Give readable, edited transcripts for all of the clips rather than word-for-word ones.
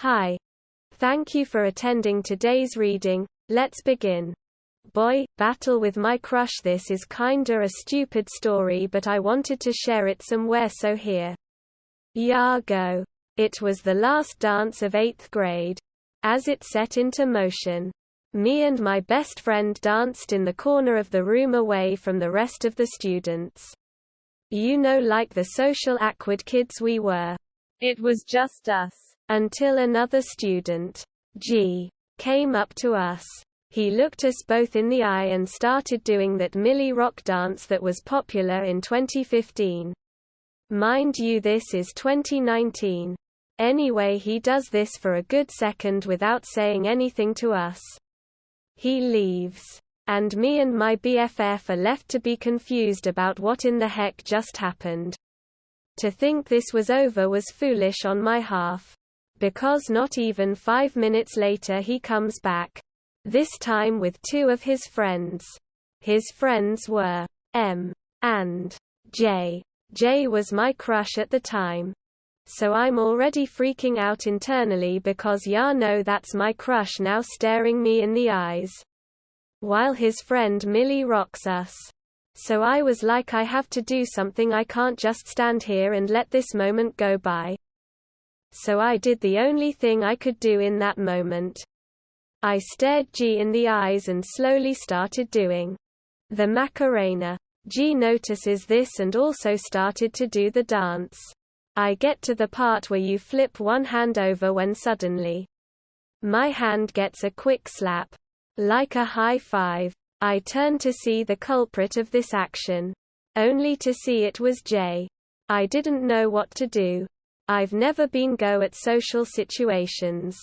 Hi. Thank you for attending today's reading. Let's begin. Boy, battle with my crush. This is kinda a stupid story, but I wanted to share it somewhere, so here ya go. It was the last dance of 8th grade. As it set into motion, me and my best friend danced in the corner of the room away from the rest of the students. You know, like the social awkward kids we were. It was just us. Until another student, G, came up to us. He looked us both in the eye and started doing that Milli Rock dance that was popular in 2015. Mind you, this is 2019. Anyway, he does this for a good second without saying anything to us. He leaves. And me and my BFF are left to be confused about what in the heck just happened. To think this was over was foolish on my half. Because not even 5 minutes later he comes back. This time with 2 of his friends. His friends were M and J. J was my crush at the time. So I'm already freaking out internally because ya know that's my crush now staring me in the eyes. While his friend Millie rocks us. So I was like, I have to do something, I can't just stand here and let this moment go by. So I did the only thing I could do in that moment. I stared G in the eyes and slowly started doing the Macarena. G notices this and also started to do the dance. I get to the part where you flip one hand over when suddenly my hand gets a quick slap. Like a high five. I turn to see the culprit of this action. Only to see it was J. I didn't know what to do. I've never been good at social situations.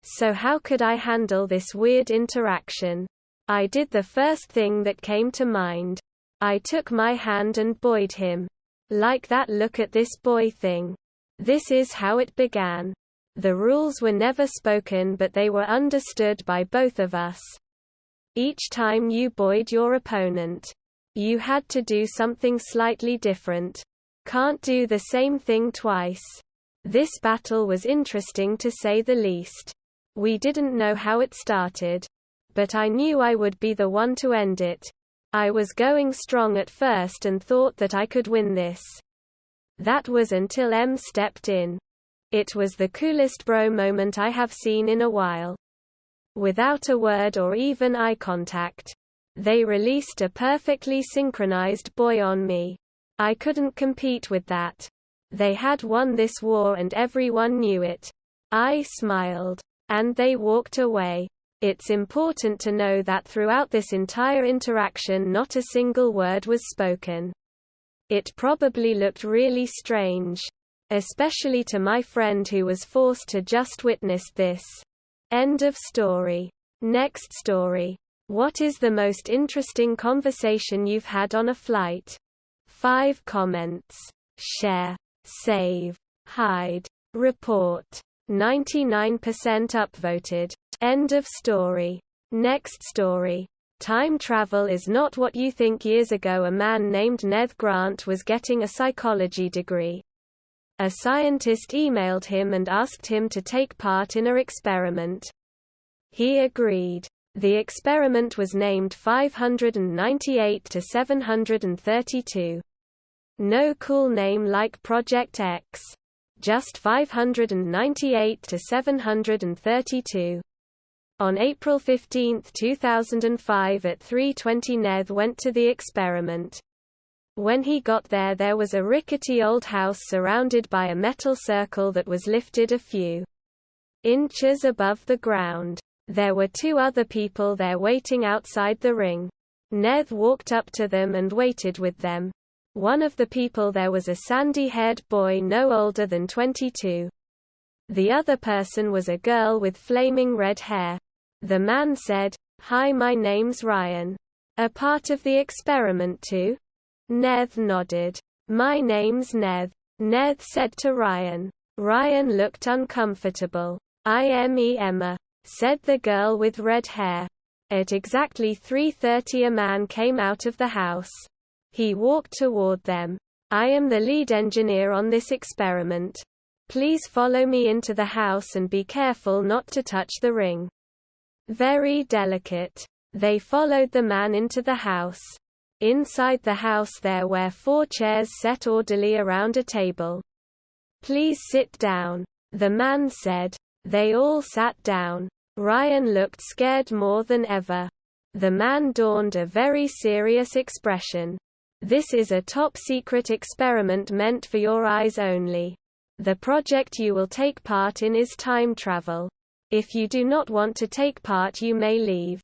So how could I handle this weird interaction? I did the first thing that came to mind. I took my hand and buoyed him. Like that look at this boy thing. This is how it began. The rules were never spoken, but they were understood by both of us. Each time you buoyed your opponent, you had to do something slightly different. Can't do the same thing twice. This battle was interesting to say the least. We didn't know how it started. But I knew I would be the one to end it. I was going strong at first and thought that I could win this. That was until M stepped in. It was the coolest bro moment I have seen in a while. Without a word or even eye contact, they released a perfectly synchronized boy on me. I couldn't compete with that. They had won this war and everyone knew it. I smiled. And they walked away. It's important to know that throughout this entire interaction not a single word was spoken. It probably looked really strange. Especially to my friend who was forced to just witness this. End of story. Next story. What is the most interesting conversation you've had on a flight? 5 comments. Share. Save. Hide. Report. 99% upvoted. End of story. Next story. Time travel is not what you think. Years ago, a man named Ned Grant was getting a psychology degree. A scientist emailed him and asked him to take part in an experiment. He agreed. The experiment was named 598 to 732. No cool name like Project X. Just 598 to 732. On April 15, 2005 at 3:20 Ned went to the experiment. When he got there, there was a rickety old house surrounded by a metal circle that was lifted a few inches above the ground. There were 2 other people there waiting outside the ring. Ned walked up to them and waited with them. One of the people there was a sandy-haired boy no older than 22. The other person was a girl with flaming red hair. The man said, "Hi, my name's Ryan. A part of the experiment too?" Ned nodded. "My name's Ned," Ned said to Ryan. Ryan looked uncomfortable. "I'm Emma," said the girl with red hair. At exactly 3:30 a man came out of the house. He walked toward them. "I am the lead engineer on this experiment. Please follow me into the house and be careful not to touch the ring. Very delicate. They followed the man into the house. Inside the house there were 4 chairs set orderly around a table. Please sit down, the man said. They all sat down. Ryan looked scared more than ever. The man donned a very serious expression. This is a top-secret experiment meant for your eyes only. The project you will take part in is time travel. If you do not want to take part, you may leave.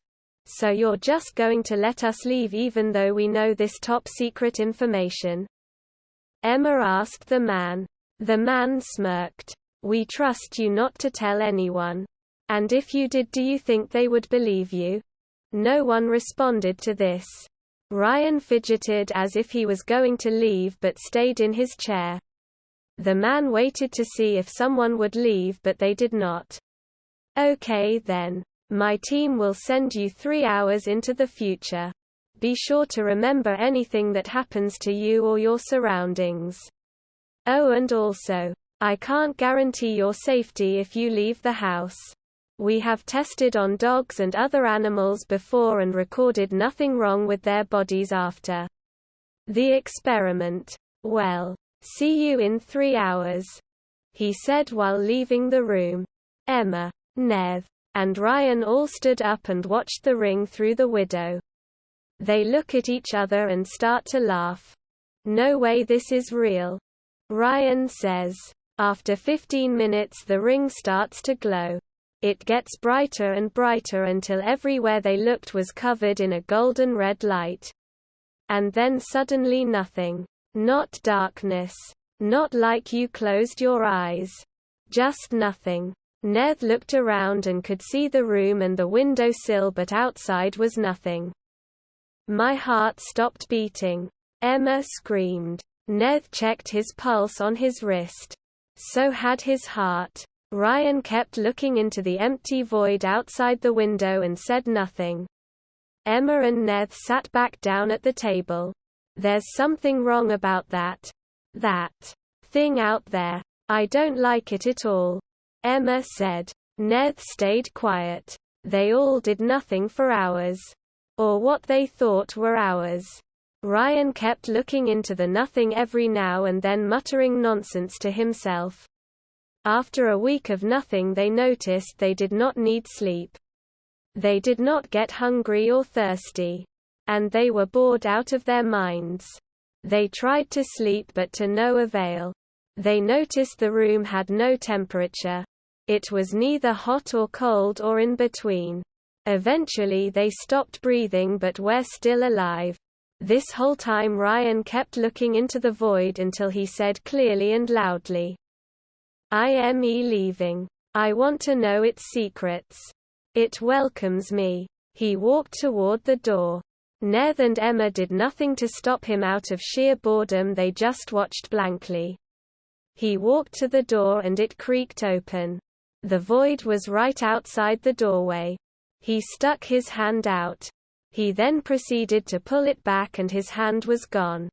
So you're just going to let us leave even though we know this top-secret information? Emma asked the man. The man smirked. We trust you not to tell anyone. And if you did, do you think they would believe you? No one responded to this. Ryan fidgeted as if he was going to leave but stayed in his chair. The man waited to see if someone would leave but they did not. Okay then. My team will send you 3 hours into the future. Be sure to remember anything that happens to you or your surroundings. Oh, and also, I can't guarantee your safety if you leave the house. We have tested on dogs and other animals before and recorded nothing wrong with their bodies after the experiment. Well, see you in 3 hours, he said while leaving the room. Emma, Ned, and Ryan all stood up and watched the ring through the window. They look at each other and start to laugh. No way, this is real, Ryan says. After 15 minutes the ring starts to glow. It gets brighter and brighter until everywhere they looked was covered in a golden red light. And then suddenly nothing. Not darkness. Not like you closed your eyes. Just nothing. Ned looked around and could see the room and the window sill, but outside was nothing. My heart stopped beating. Emma screamed. Ned checked his pulse on his wrist. So had his heart. Ryan kept looking into the empty void outside the window and said nothing. Emma and Ned sat back down at the table. There's something wrong about that thing out there. I don't like it at all, Emma said. Ned stayed quiet. They all did nothing for hours. Or what they thought were hours. Ryan kept looking into the nothing every now and then, muttering nonsense to himself. After a week of nothing, they noticed they did not need sleep. They did not get hungry or thirsty. And they were bored out of their minds. They tried to sleep but to no avail. They noticed the room had no temperature. It was neither hot or cold or in between. Eventually they stopped breathing but were still alive. This whole time Ryan kept looking into the void until he said clearly and loudly, "I am leaving. I want to know its secrets. It welcomes me." He walked toward the door. Ned and Emma did nothing to stop him out of sheer boredom, they just watched blankly. He walked to the door and it creaked open. The void was right outside the doorway. He stuck his hand out. He then proceeded to pull it back and his hand was gone.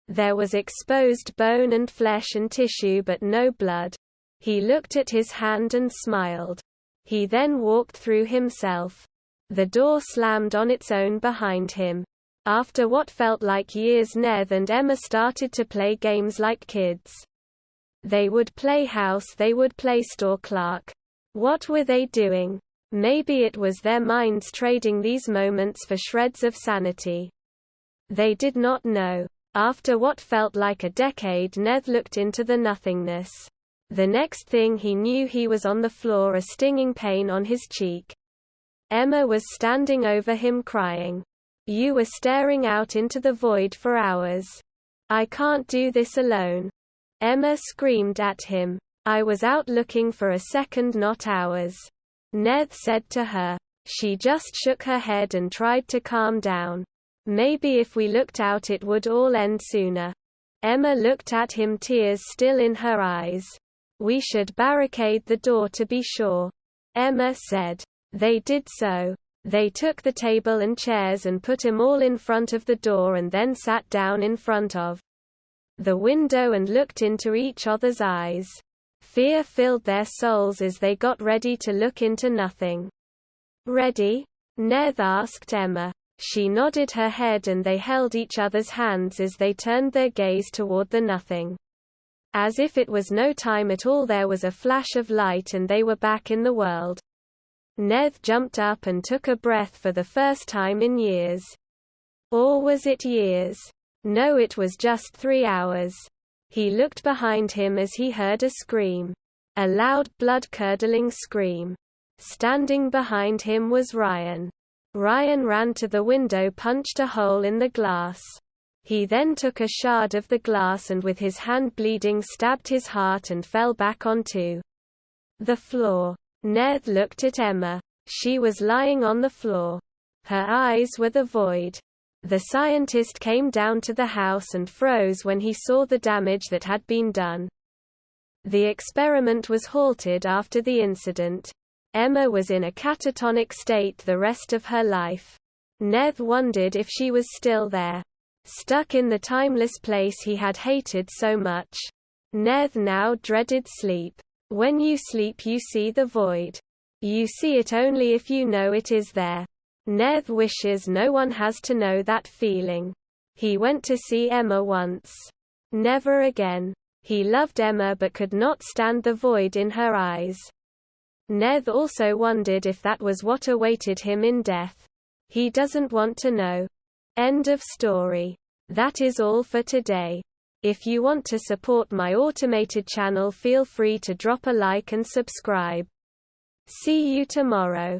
There was exposed bone and flesh and tissue but no blood. He looked at his hand and smiled. He then walked through himself. The door slammed on its own behind him. After what felt like years, Ned and Emma started to play games like kids. They would play house, they would play store clerk. What were they doing? Maybe it was their minds trading these moments for shreds of sanity. They did not know. After what felt like a decade, Ned looked into the nothingness. The next thing he knew, he was on the floor, a stinging pain on his cheek. Emma was standing over him crying. "You were staring out into the void for hours. I can't do this alone." Emma screamed at him. "I was out looking for a second, not hours," Ned said to her. She just shook her head and tried to calm down. "Maybe if we looked out it would all end sooner." Emma looked at him, tears still in her eyes. "We should barricade the door to be sure," Emma said. They did so. They took the table and chairs and put them all in front of the door and then sat down in front of the window and looked into each other's eyes. Fear filled their souls as they got ready to look into nothing. "Ready?" Ned asked Emma. She nodded her head and they held each other's hands as they turned their gaze toward the nothing. As if it was no time at all, there was a flash of light and they were back in the world. Ned jumped up and took a breath for the first time in years. Or was it years? No, it was just 3 hours. He looked behind him as he heard a scream. A loud, blood-curdling scream. Standing behind him was Ryan. Ryan ran to the window, punched a hole in the glass. He then took a shard of the glass and with his hand bleeding stabbed his heart and fell back onto the floor. Ned looked at Emma. She was lying on the floor. Her eyes were the void. The scientist came down to the house and froze when he saw the damage that had been done. The experiment was halted after the incident. Emma was in a catatonic state the rest of her life. Ned wondered if she was still there, stuck in the timeless place he had hated so much. Ned now dreaded sleep. When you sleep, you see the void. You see it only if you know it is there. Ned wishes no one has to know that feeling. He went to see Emma once. Never again. He loved Emma but could not stand the void in her eyes. Ned also wondered if that was what awaited him in death. He doesn't want to know. End of story. That is all for today. If you want to support my automated channel, feel free to drop a like and subscribe. See you tomorrow.